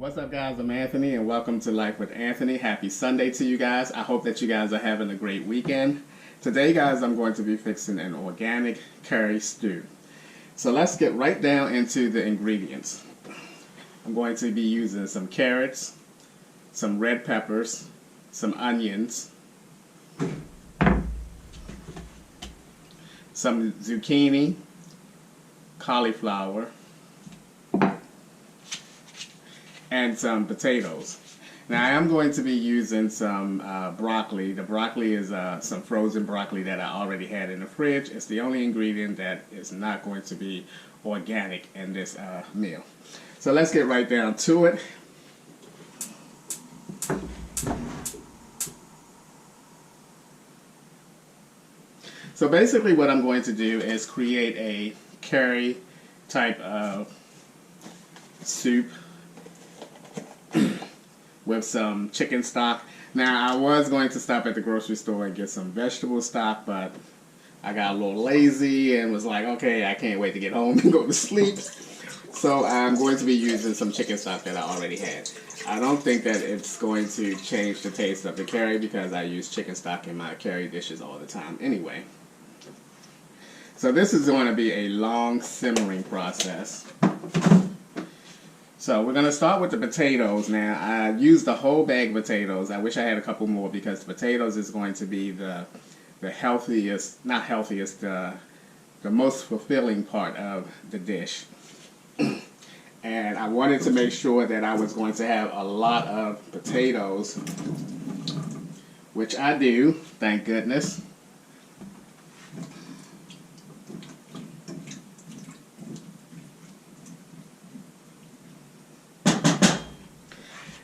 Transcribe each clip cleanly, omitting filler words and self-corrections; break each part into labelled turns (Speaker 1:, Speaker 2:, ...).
Speaker 1: What's up, guys? I'm Anthony, and welcome to Life with Anthony. Happy Sunday to you guys. I hope that you guys are having a great weekend. Today, guys, I'm going to be fixing an organic curry stew. So let's get right down into the ingredients. I'm going to be using some carrots, some red peppers, some onions, some zucchini, cauliflower, and some potatoes. Now I am going to be using some broccoli. The broccoli is some frozen broccoli that I already had in the fridge. It's the only ingredient that is not going to be organic in this meal. So let's get right down to it. So basically what I'm going to do is create a curry type of soup with some chicken stock. Now I was going to stop at the grocery store and get some vegetable stock, but I got a little lazy and was like, okay, I can't wait to get home and go to sleep. So I'm going to be using some chicken stock that I already had. I don't think that it's going to change the taste of the curry because I use chicken stock in my curry dishes all the time anyway. So this is going to be a long simmering process. So we're going to start with the potatoes now. I used the whole bag of potatoes. I wish I had a couple more because the potatoes is going to be the healthiest, not healthiest, the most fulfilling part of the dish. And I wanted to make sure that I was going to have a lot of potatoes, which I do, thank goodness.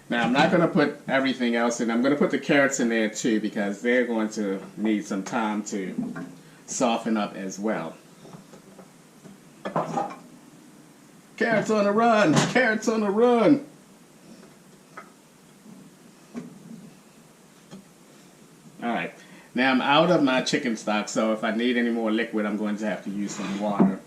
Speaker 1: Now I'm not going to put everything else in. I'm going to put the carrots in there too because they're going to need some time to soften up as well. Carrots on the run! Carrots on the run! Alright, now I'm out of my chicken stock, so if I need any more liquid I'm going to have to use some water.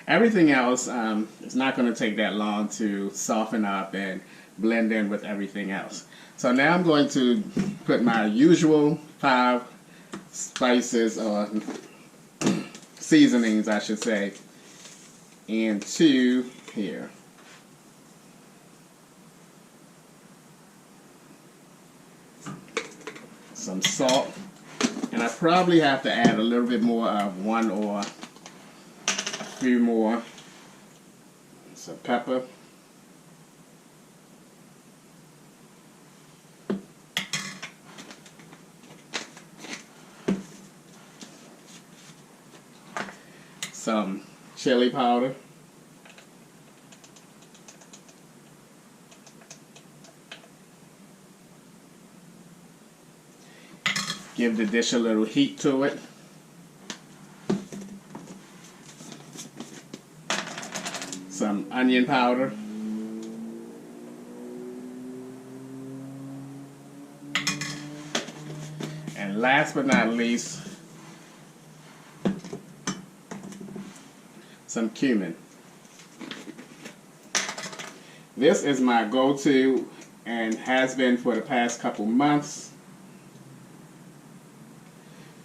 Speaker 1: Everything else is not going to take that long to soften up and blend in with everything else. So now I'm going to put my usual 5 spices or seasonings, I should say, into here. Some salt, and I probably have to add a little bit more of one or a few more. Some pepper. Some chili powder. Give the dish a little heat to it. Some onion powder. And last but not least, some cumin. This is my go-to and has been for the past couple months.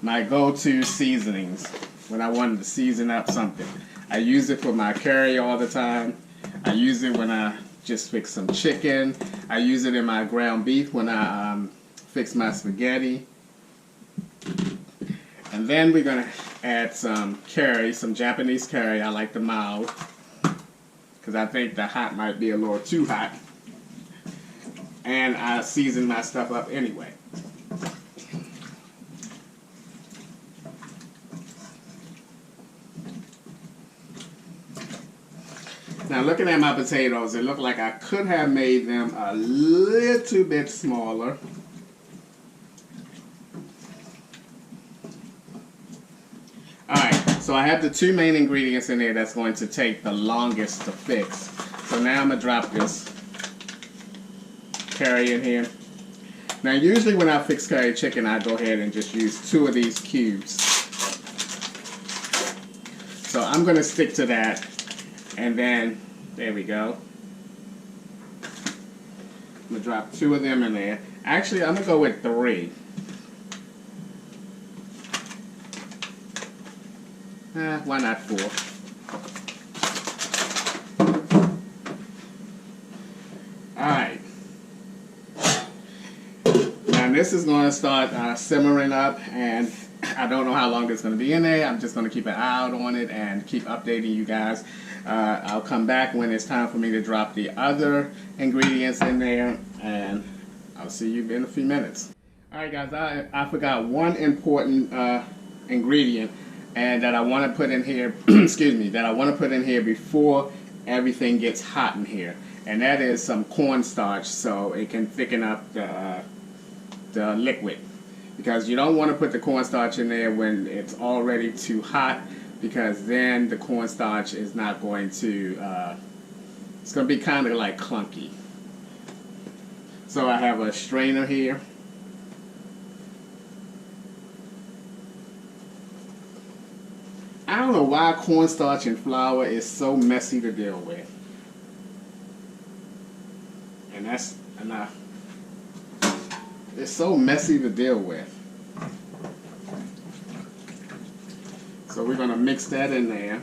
Speaker 1: My go-to seasonings when I wanted to season up something. I use it for my curry all the time. I use it when I just fix some chicken. I use it in my ground beef when I fix my spaghetti. And then we're going to add some curry, some Japanese curry. I like the mild because I think the hot might be a little too hot. And I season my stuff up anyway. Now looking at my potatoes, it looked like I could have made them a little bit smaller. Alright, so I have the 2 main ingredients in there that's going to take the longest to fix. So now I'm going to drop this curry in here. Now usually when I fix curry chicken, I go ahead and just use 2 of these cubes. So I'm going to stick to that, and then there we go. I'm gonna drop 2 of them in there. Actually, I'm gonna go with 3. Why not 4? Alright. Now this is going to start simmering up, and I don't know how long it's going to be in there. I'm just going to keep an eye out on it and keep updating you guys. I'll come back when it's time for me to drop the other ingredients in there, and I'll see you in a few minutes. Alright guys, I forgot one important ingredient and that I want to put in here, excuse me, that I want to put in here before everything gets hot in here. And that is some cornstarch, so it can thicken up the liquid. Because you don't want to put the cornstarch in there when it's already too hot, because then the cornstarch is not going to, it's going to be kind of like clunky. So I have a strainer here. I don't know why cornstarch and flour is so messy to deal with. And that's enough. It's so messy to deal with. So we're going to mix that in there.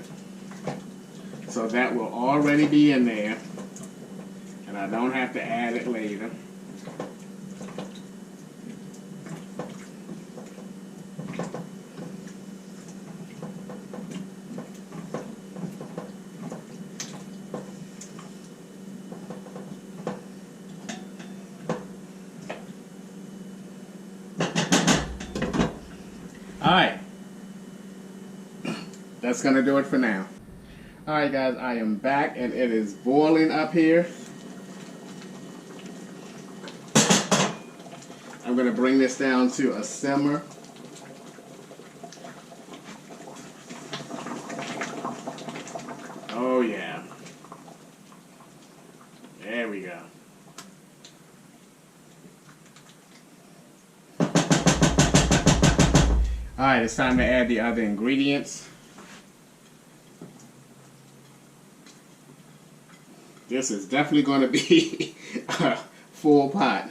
Speaker 1: So that will already be in there. And I don't have to add it later. Alright, that's going to do it for now. Alright guys, I am back and it is boiling up here. I'm going to bring this down to a simmer. Oh yeah. There we go. Alright, it's time to add the other ingredients. This is definitely going to be a full pot.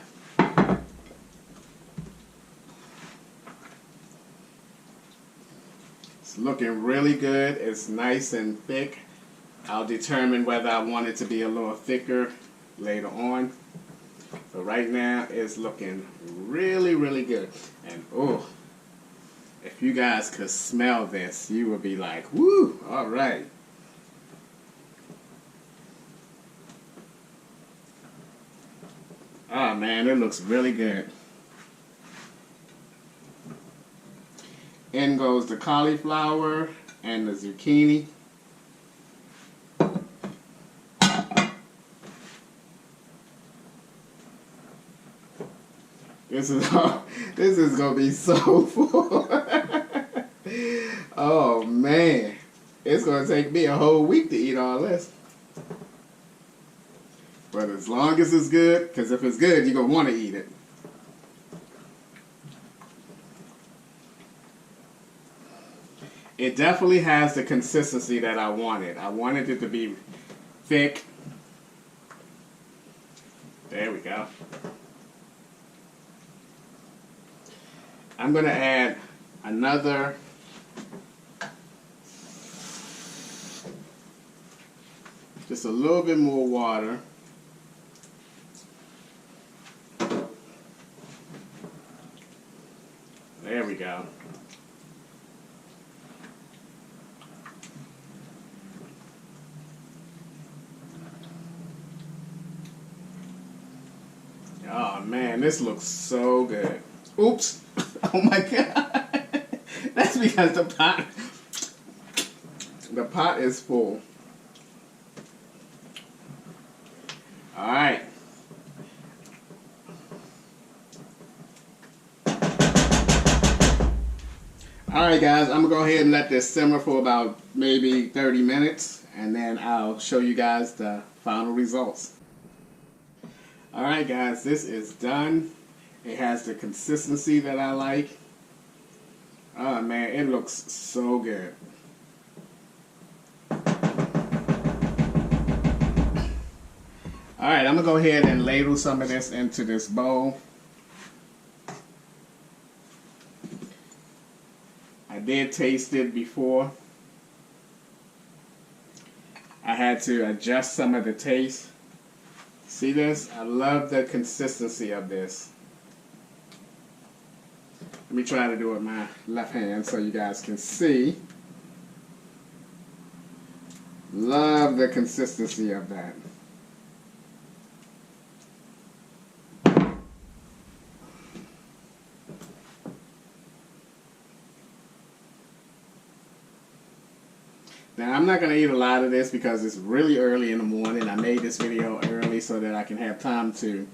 Speaker 1: It's looking really good. It's nice and thick. I'll determine whether I want it to be a little thicker later on. But right now, it's looking really, really good. And oh, if you guys could smell this, you would be like, woo, all right. Oh man, it looks really good. In goes the cauliflower and the zucchini. This is gonna be so full. Oh man, it's gonna take me a whole week to eat all this. But as long as it's good, because if it's good, you're gonna want to eat it. It definitely has the consistency that I wanted. I wanted it to be thick. There we go. I'm going to add another just a little bit more water. There we go. Oh man, this looks so good. Oops. Oh my god. That's because the pot is full. Alright. Alright guys, I'm going to go ahead and let this simmer for about maybe 30 minutes and then I'll show you guys the final results. Alright guys, this is done. It has the consistency that I like. Oh man, it looks so good. Alright, I'm going to go ahead and ladle some of this into this bowl. I did taste it before. I had to adjust some of the taste. See this? I love the consistency of this. Let me try to do it with my left hand so you guys can see. Love the consistency of that. Now, I'm not going to eat a lot of this because it's really early in the morning. I made this video early so that I can have time to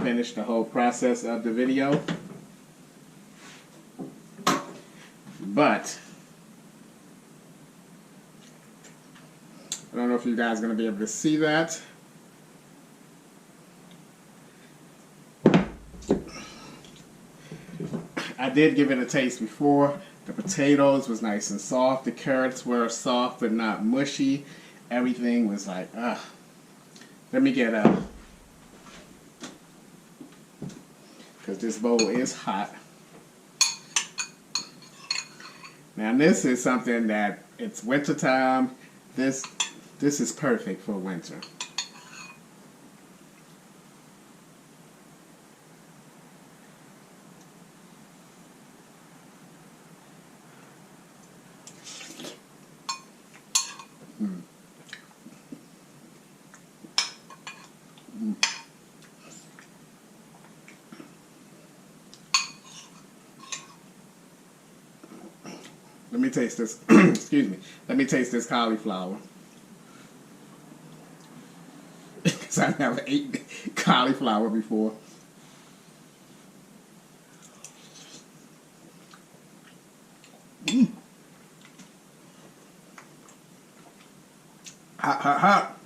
Speaker 1: finish the whole process of the video. But I don't know if you guys are going to be able to see that. I did give it a taste before. The potatoes was nice and soft. The carrots were soft but not mushy. Everything was like, let me get a, because this bowl is hot. Now this is something that it's winter time. This is perfect for winter. Let me taste this. Excuse me. Let me taste this cauliflower. Because I never ate cauliflower before. Hot, hot, hot.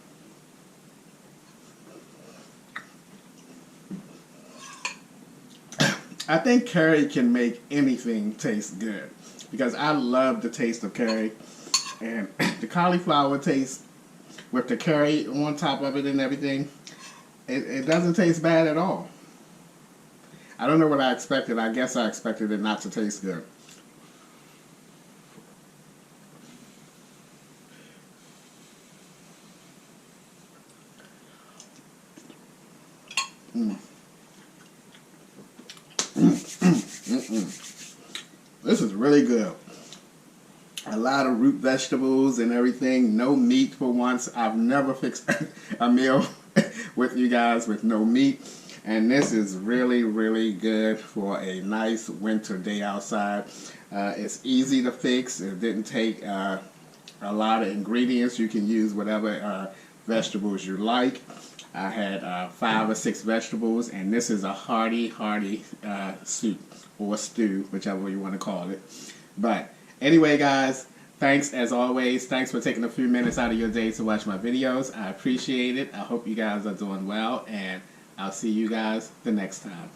Speaker 1: I think curry can make anything taste good because I love the taste of curry, and the cauliflower taste with the curry on top of it and everything, it doesn't taste bad at all. I don't know what I expected. I guess I expected it not to taste good. This is really good. A lot of root vegetables and everything. No meat for once. I've never fixed a meal with you guys with no meat. And this is really, really good for a nice winter day outside. It's easy to fix. It didn't take a lot of ingredients. You can use whatever vegetables you like. I had 5 or 6 vegetables, and this is a hearty soup or stew, whichever you want to call it. But anyway, guys, thanks as always. Thanks for taking a few minutes out of your day to watch my videos. I appreciate it. I hope you guys are doing well, and I'll see you guys the next time.